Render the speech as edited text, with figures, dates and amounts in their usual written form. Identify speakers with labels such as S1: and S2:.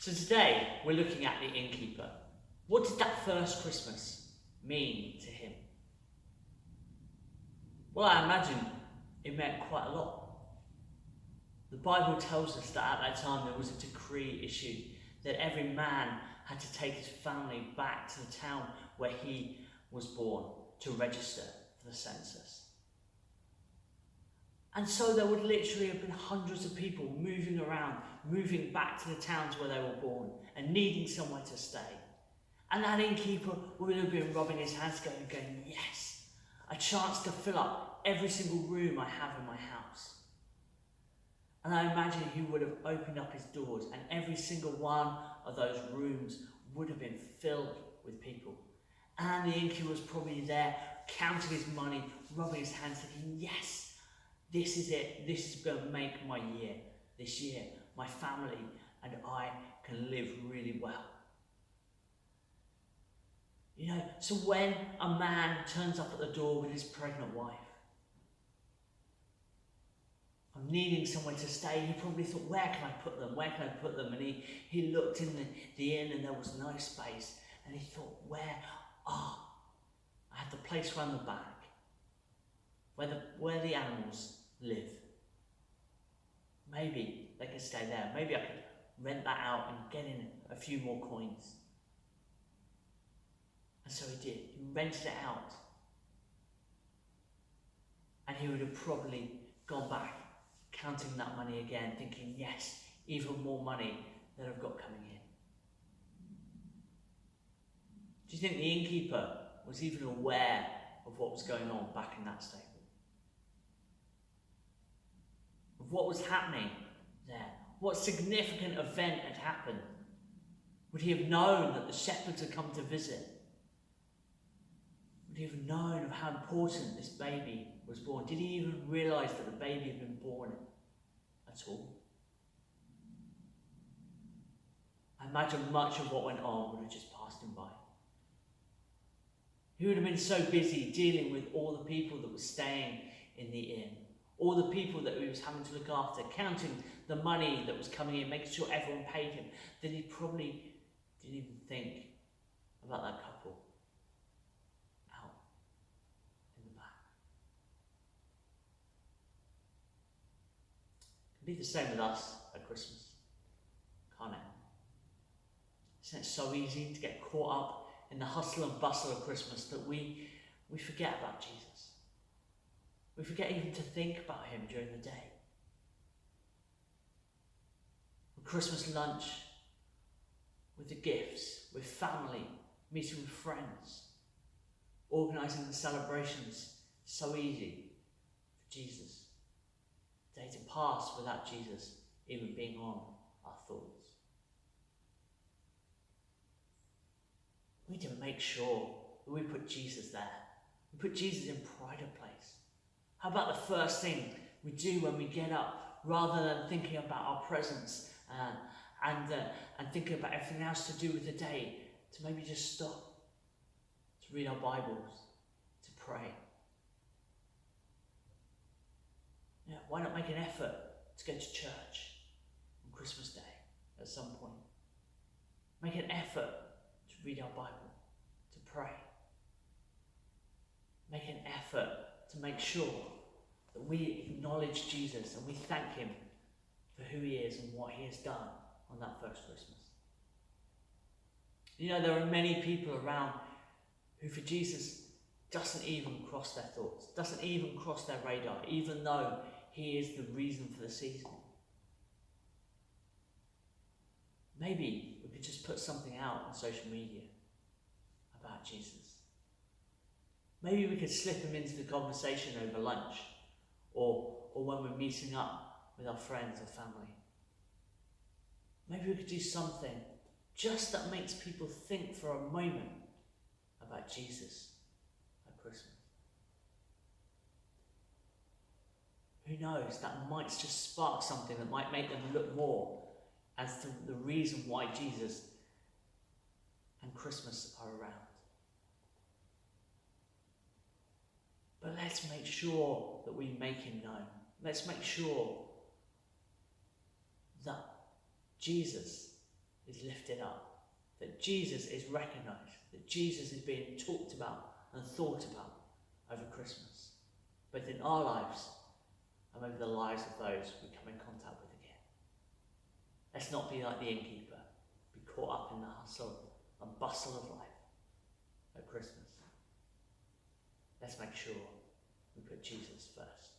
S1: So today we're looking at the innkeeper. What did that first Christmas mean to him? Well, I imagine it meant quite a lot. The Bible tells us that at that time there was a decree issued that every man had to take his family back to the town where he was born to register for the census. And so there would literally have been hundreds of people moving around, moving back to the towns where they were born and needing somewhere to stay. And that innkeeper would have been rubbing his hands going, yes, a chance to fill up every single room I have in my house. And I imagine he would have opened up his doors and every single one of those rooms would have been filled with people. And the innkeeper was probably there counting his money, rubbing his hands, thinking, yes, this is it. This is going to make my year. This year, my family and I can live really well. You know, so when a man turns up at the door with his pregnant wife, I'm needing somewhere to stay, he probably thought, where can I put them? Where can I put them? And he looked in the inn and there was no space. And he thought, I had the place round the back, where the animals live. Maybe they could stay there. Maybe I could rent that out and get in a few more coins. And so he did. He rented it out. And he would have probably gone back, counting that money again, thinking, yes, even more money that I've got coming in. Do you think the innkeeper was even aware of what was going on back in that stable? Of what was happening there? What significant event had happened? Would he have known that the shepherds had come to visit? Would he have known of how important this baby was born? Did he even realise that the baby had been born at all? I imagine much of what went on would have just passed him by. He would have been so busy dealing with all the people that were staying in the inn, all the people that he was having to look after, counting the money that was coming in, making sure everyone paid him, that he probably didn't even think about that couple out in the back. It can be the same with us at Christmas, can't it? Isn't it so easy to get caught up in the hustle and bustle of Christmas that we forget about Jesus. We forget even to think about him during the day. With Christmas lunch, with the gifts, with family, meeting with friends, organising the celebrations, so easy for Jesus. A day to pass without Jesus even being on our thoughts. We need to make sure that we put Jesus there. We put Jesus in pride of place. How about the first thing we do when we get up, rather than thinking about our presents and thinking about everything else to do with the day, to maybe just stop, to read our Bibles, to pray. Yeah, why not make an effort to go to church on Christmas Day at some point? Make an effort to read our Bible, to pray. Make an effort to make sure that we acknowledge Jesus and we thank him for who he is and what he has done on that first Christmas. You know, there are many people around who for Jesus doesn't even cross their thoughts, doesn't even cross their radar, even though he is the reason for the season. Maybe we could just put something out on social media about Jesus. Maybe we could slip him into the conversation over lunch or when we're meeting up with our friends or family. Maybe we could do something just that makes people think for a moment about Jesus at Christmas. Who knows, that might just spark something that might make them look more as to the reason why Jesus and Christmas are around. But let's make sure that we make him known. Let's make sure that Jesus is lifted up, that Jesus is recognised, that Jesus is being talked about and thought about over Christmas, both in our lives and over the lives of those we come in contact with again. Let's not be like the innkeeper, be caught up in the hustle and bustle of life at Christmas. Let's make sure we put Jesus first.